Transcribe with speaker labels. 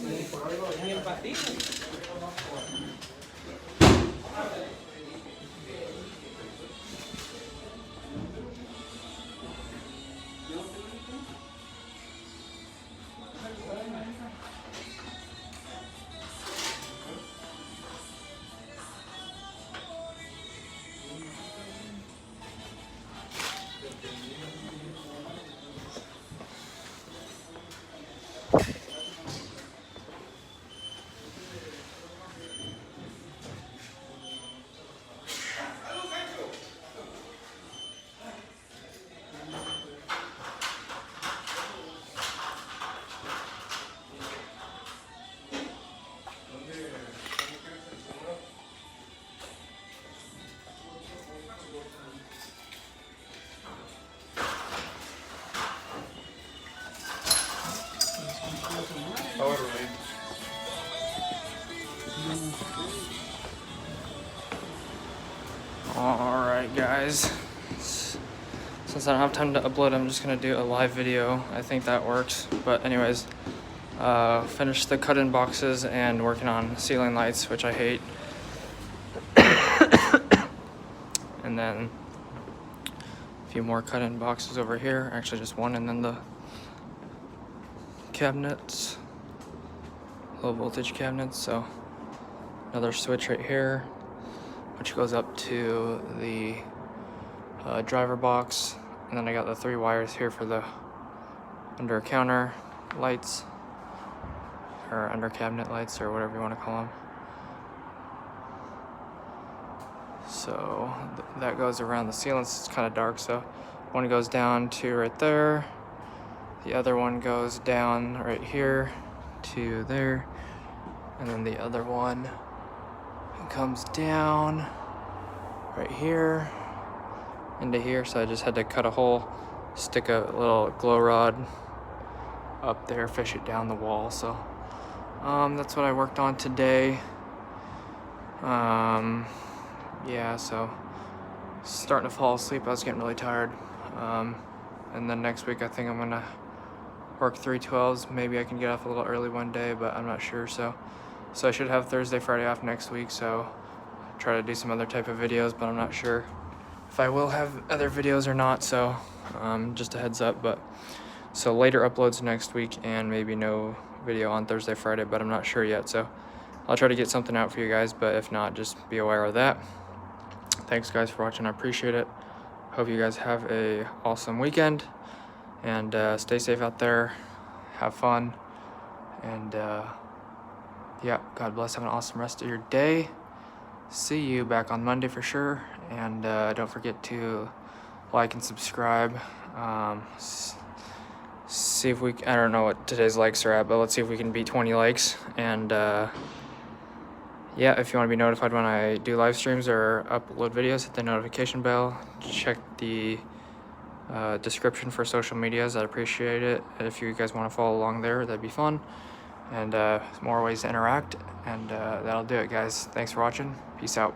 Speaker 1: Ni el patín. Alright guys, since I don't have time to upload, I'm just gonna do a live video. I think that works. But anyways, finished the cut-in boxes and working on ceiling lights, which I hate. And then a few more cut-in boxes over here. Actually just one, and then the cabinets, low voltage cabinets. So another switch right here, which goes up to the driver box, and then I got the 3 wires here for the under counter lights, or under cabinet lights, or whatever you want to call them. So that goes around the ceiling. It's kind of dark, so one goes down to right there, the other one goes down right here to there, and then the other one comes down right here into here. So I just had to cut a hole, stick a little glow rod up there, fish it down the wall. So that's what I worked on today. Yeah, so starting to fall asleep. I was getting really tired. And then next week I think I'm gonna work 312s. Maybe I can get off a little early one day, but I'm not sure. So I should have Thursday, Friday off next week. So try to do some other type of videos, but I'm not sure if I will have other videos or not. So just a heads up. But so later uploads next week, and maybe no video on Thursday, Friday, but I'm not sure yet. So I'll try to get something out for you guys, but if not, just be aware of that. Thanks guys for watching. I appreciate it. Hope you guys have a awesome weekend, and stay safe out there, have fun, and yeah, God bless. Have an awesome rest of your day. See you back on Monday for sure, and don't forget to like and subscribe. See if we, I don't know what today's likes are at, but let's see if we can beat 20 likes. And yeah, if you want to be notified when I do live streams or upload videos, hit the notification bell. Check the description for social medias. I'd appreciate it. If you guys want to follow along there, that'd be fun. And more ways to interact. And that'll do it, guys. Thanks for watching. Peace out.